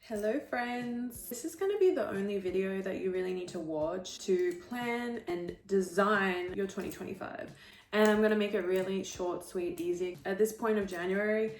Hello friends! This is going to be the only video that you really need to watch to plan and design your 2025. And I'm going to make it really short, sweet, easy. At this point of January,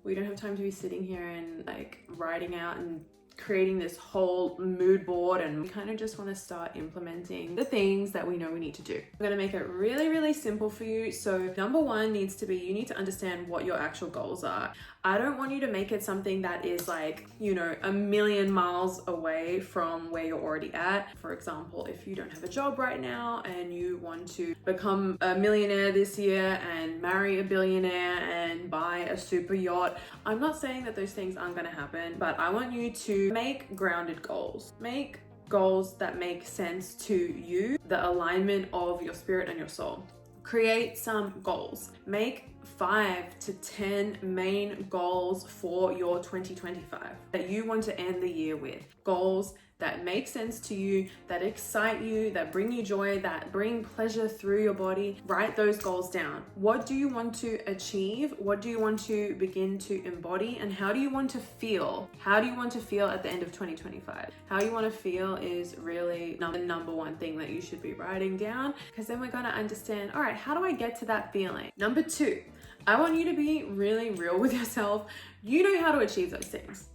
we don't have time to be sitting here and like writing out and creating this whole mood board, and we kind of just want to start implementing the things that we know we need to do. I'm going to make it really, really simple for you. So number one needs to be, you need to understand what your actual goals are. I don't want you to make it something that is like, you know, a million miles away from where you're already at. For example, if you don't have a job right now and you want to become a millionaire this year and marry a billionaire and buy a super yacht, I'm not saying that those things aren't going to happen, but I want you to make grounded goals. Make goals that make sense to you, the alignment of your spirit and your soul. Create some goals. Make 5 to 10 main goals for your 2025 that you want to end the year with. Goals that make sense to you, that excite you, that bring you joy, that bring pleasure through your body. Write those goals down. What do you want to achieve? What do you want to begin to embody? And how do you want to feel? How do you want to feel at the end of 2025? How you want to feel is really the number one thing that you should be writing down, because then we're going to understand, all right, how do I get to that feeling? Number two, I want you to be really real with yourself. You know how to achieve those things.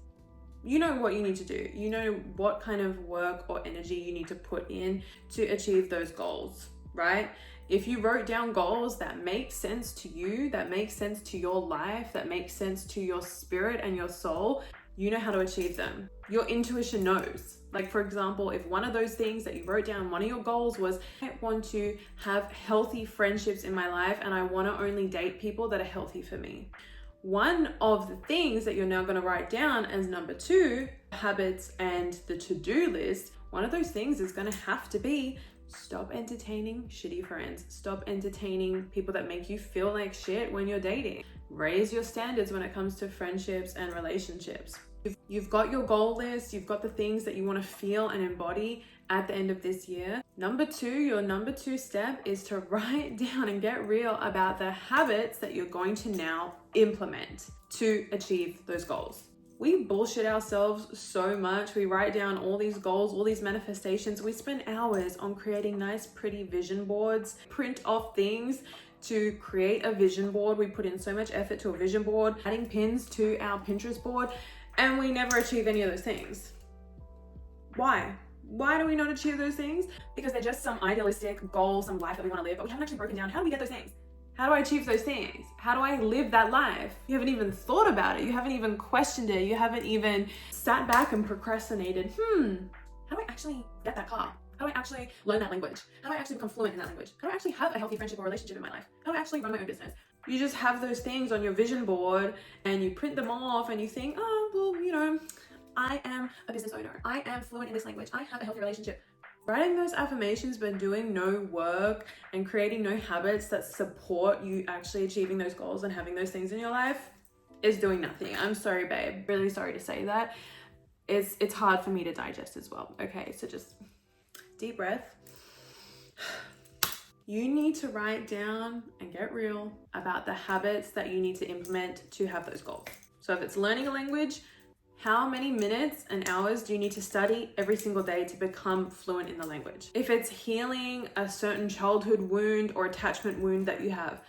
You know what you need to do. You know what kind of work or energy you need to put in to achieve those goals, right? If you wrote down goals that make sense to you, that make sense to your life, that make sense to your spirit and your soul, you know how to achieve them. Your intuition knows. Like, for example, if one of those things that you wrote down, one of your goals was, I want to have healthy friendships in my life and I want to only date people that are healthy for me. One of the things that you're now going to write down as number 2, habits and the to-do list, one of those things is going to have to be stop entertaining shitty friends. Stop entertaining people that make you feel like shit when you're dating. Raise your standards when it comes to friendships and relationships. You've got your goal list, you've got the things that you want to feel and embody at the end of this year. Number 2, your number 2 step is to write down and get real about the habits that you're going to now implement to achieve those goals. We bullshit ourselves so much. We write down all these goals, all these manifestations. We spend hours on creating nice, pretty vision boards, print off things to create a vision board. We put in so much effort to a vision board, adding pins to our Pinterest board, and we never achieve any of those things. Why? Why do we not achieve those things? Because they're just some idealistic goal, some life that we want to live, but we haven't actually broken down, how do we get those things? How do I achieve those things? How do I live that life? You haven't even thought about it. You haven't even questioned it. You haven't even sat back and procrastinated. How do I actually get that car? How do I actually learn that language? How do I actually become fluent in that language? How do I actually have a healthy friendship or relationship in my life? How do I actually run my own business? You just have those things on your vision board and you print them off and you think, oh, well, you know, I am a business owner. I am fluent in this language. I have a healthy relationship. Writing those affirmations but doing no work and creating no habits that support you actually achieving those goals and having those things in your life is doing nothing. I'm sorry, babe. Really sorry to say that. It's hard for me to digest as well. Okay, so just deep breath. You need to write down and get real about the habits that you need to implement to have those goals. So if it's learning a language, how many minutes and hours do you need to study every single day to become fluent in the language? If it's healing a certain childhood wound or attachment wound that you have,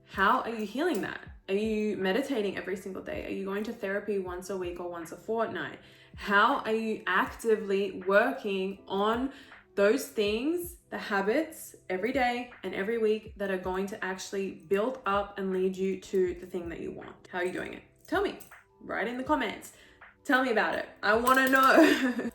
how are you healing that? Are you meditating every single day? Are you going to therapy once a week or once a fortnight? How are you actively working on those things, the habits every day and every week that are going to actually build up and lead you to the thing that you want? How are you doing it? Tell me. Write in the comments. Tell me about it. I want to know.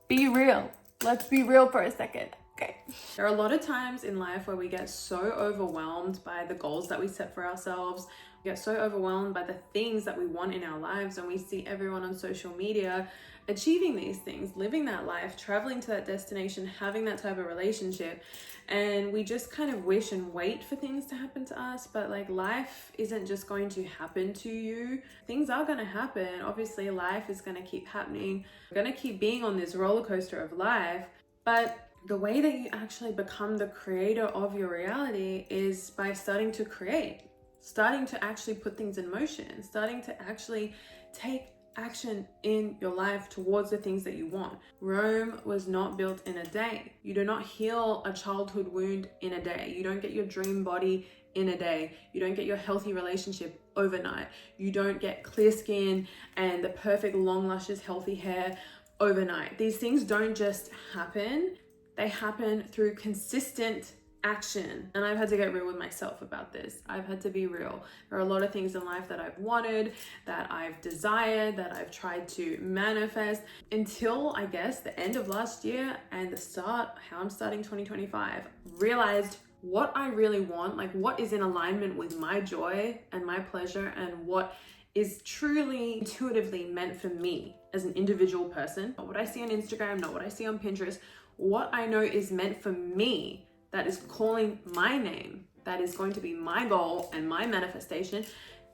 Be real. Let's be real for a second. Okay. There are a lot of times in life where we get so overwhelmed by the goals that we set for ourselves. We get so overwhelmed by the things that we want in our lives, and we see everyone on social media achieving these things, living that life, traveling to that destination, having that type of relationship. And we just kind of wish and wait for things to happen to us. But like, life isn't just going to happen to you. Things are going to happen. Obviously, life is going to keep happening. We're going to keep being on this roller coaster of life. But the way that you actually become the creator of your reality is by starting to create, starting to actually put things in motion, starting to actually take action in your life towards the things that you want. Rome was not built in a day. You do not heal a childhood wound in a day. You don't get your dream body in a day. You don't get your healthy relationship overnight. You don't get clear skin and the perfect long luscious healthy hair overnight. These things don't just happen. They happen through consistent action. And I've had to get real with myself about this. I've had to be real. There are a lot of things in life that I've wanted, that I've desired, that I've tried to manifest until I guess the end of last year and how I'm starting 2025, realized what I really want, like what is in alignment with my joy and my pleasure and what is truly intuitively meant for me as an individual person. Not what I see on Instagram, not what I see on Pinterest, what I know is meant for me, that is calling my name, that is going to be my goal and my manifestation.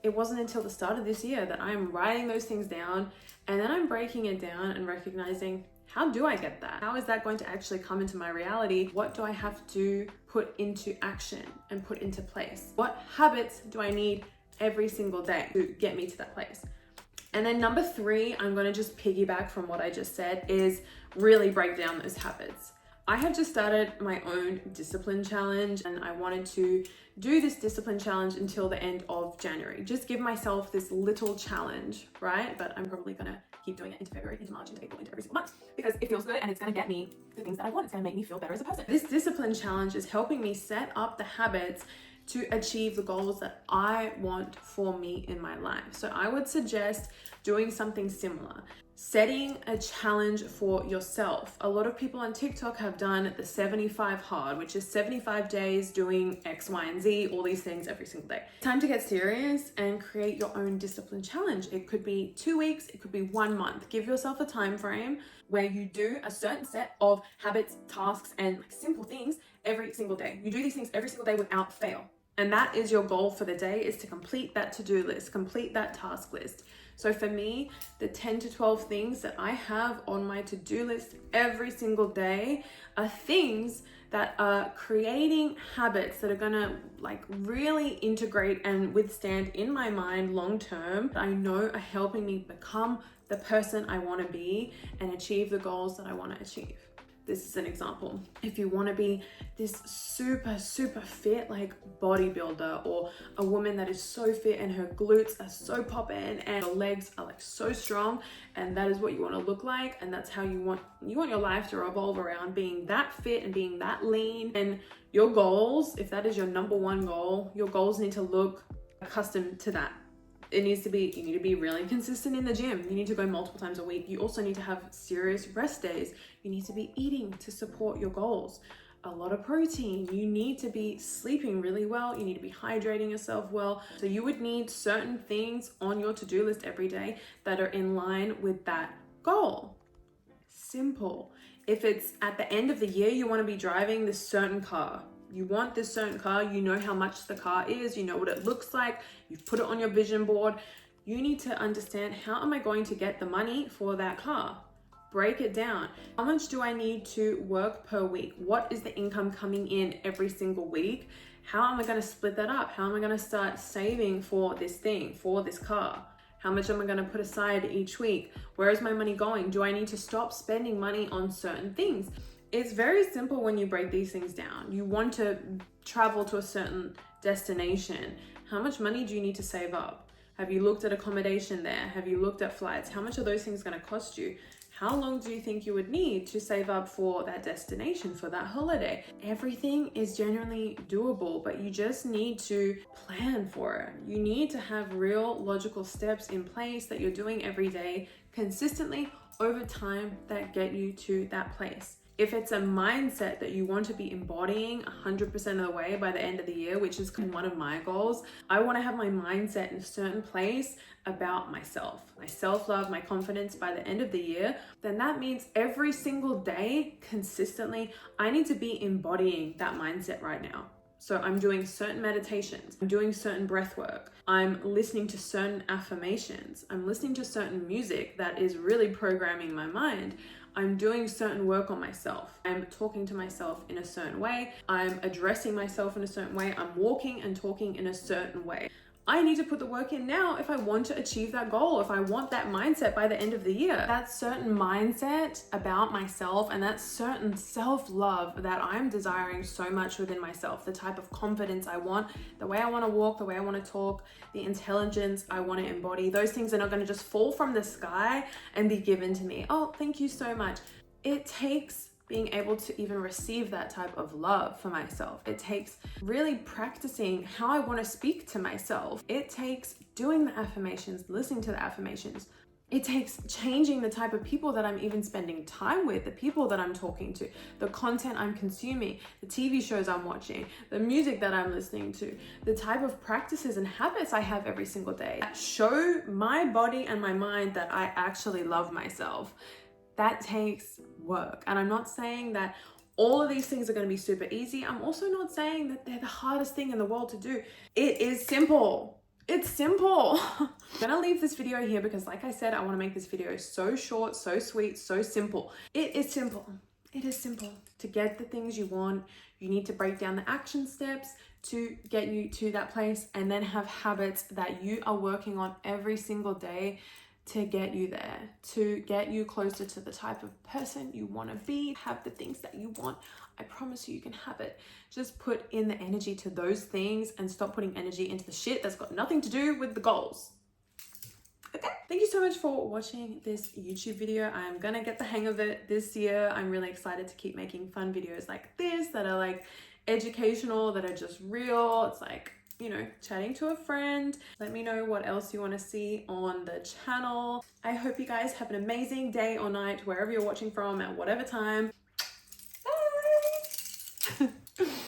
It wasn't until the start of this year that I'm writing those things down, and then I'm breaking it down and recognizing, how do I get that? How is that going to actually come into my reality? What do I have to put into action and put into place? What habits do I need every single day to get me to that place? And then number 3, I'm going to just piggyback from what I just said, is really break down those habits. I have just started my own discipline challenge, and I wanted to do this discipline challenge until the end of January. Just give myself this little challenge, right? But I'm probably gonna keep doing it into February, into March, into April, into every single month, because it feels good and it's gonna get me the things that I want. It's gonna make me feel better as a person. This discipline challenge is helping me set up the habits to achieve the goals that I want for me in my life. So I would suggest doing something similar. Setting a challenge for yourself. A lot of people on TikTok have done the 75 hard, which is 75 days doing X, Y, and Z, all these things every single day. Time to get serious and create your own discipline challenge. It could be 2 weeks, it could be 1 month. Give yourself a time frame where you do a certain set of habits, tasks, and simple things every single day. You do these things every single day without fail. And that is your goal for the day, is to complete that to-do list, complete that task list. So for me, the 10 to 12 things that I have on my to-do list every single day are things that are creating habits that are gonna really integrate and withstand in my mind long term. I know are helping me become the person I wanna be and achieve the goals that I wanna achieve. This is an example. If you want to be this super fit bodybuilder, or a woman that is so fit and her glutes are so popping and her legs are so strong, and that is what you want to look like, and that's how you want your life to revolve around being that fit and being that lean, and your goals, if that is your number one goal, your goals need to look accustomed to that. You need to be really consistent in the gym. You need to go multiple times a week. You also need to have serious rest days. You need to be eating to support your goals. A lot of protein. You need to be sleeping really well. You need to be hydrating yourself well. So you would need certain things on your to-do list every day that are in line with that goal. Simple. If it's at the end of the year, you want to be driving this certain car. You want this certain car, you know how much the car is, you know what it looks like, you've put it on your vision board. You need to understand, how am I going to get the money for that car? Break it down. How much do I need to work per week? What is the income coming in every single week? How am I going to split that up? How am I going to start saving for this thing, for this car? How much am I going to put aside each week? Where is my money going? Do I need to stop spending money on certain things? It's very simple when you break these things down. You want to travel to a certain destination. How much money do you need to save up? Have you looked at accommodation there? Have you looked at flights? How much are those things going to cost you? How long do you think you would need to save up for that destination, for that holiday? Everything is genuinely doable, but you just need to plan for it. You need to have real logical steps in place that you're doing every day consistently over time that get you to that place. If it's a mindset that you want to be embodying 100% of the way by the end of the year, which is one of my goals, I want to have my mindset in a certain place about myself, my self-love, my confidence by the end of the year, then that means every single day consistently, I need to be embodying that mindset right now. So I'm doing certain meditations, I'm doing certain breath work, I'm listening to certain affirmations, I'm listening to certain music that is really programming my mind. I'm doing certain work on myself. I'm talking to myself in a certain way. I'm addressing myself in a certain way. I'm walking and talking in a certain way. I need to put the work in now if I want to achieve that goal, if I want that mindset by the end of the year. That certain mindset about myself and that certain self-love that I'm desiring so much within myself, the type of confidence I want, the way I want to walk, the way I want to talk, the intelligence I want to embody, those things are not going to just fall from the sky and be given to me. Oh, thank you so much. It takes being able to even receive that type of love for myself. It takes really practicing how I want to speak to myself. It takes doing the affirmations, listening to the affirmations. It takes changing the type of people that I'm even spending time with, the people that I'm talking to, the content I'm consuming, the TV shows I'm watching, the music that I'm listening to, the type of practices and habits I have every single day that show my body and my mind that I actually love myself. That takes work. And I'm not saying that all of these things are going to be super easy. I'm also not saying that they're the hardest thing in the world to do. It is simple. It's simple. I'm gonna leave this video here because, like I said, I want to make this video so short, so sweet, so simple. It is simple. It is simple. To get the things you want, you need to break down the action steps to get you to that place, and then have habits that you are working on every single day to get you there, to get you closer to the type of person you want to be, have the things that you want. I promise you, you can have it. Just put in the energy to those things and stop putting energy into the shit that's got nothing to do with the goals. Okay, thank you so much for watching this YouTube video. I'm gonna get the hang of it this year. I'm really excited to keep making fun videos like this that are like educational, that are just real. It's like, you know, chatting to a friend. Let me know what else you want to see on the channel. I hope you guys have an amazing day or night wherever you're watching from at whatever time. Bye.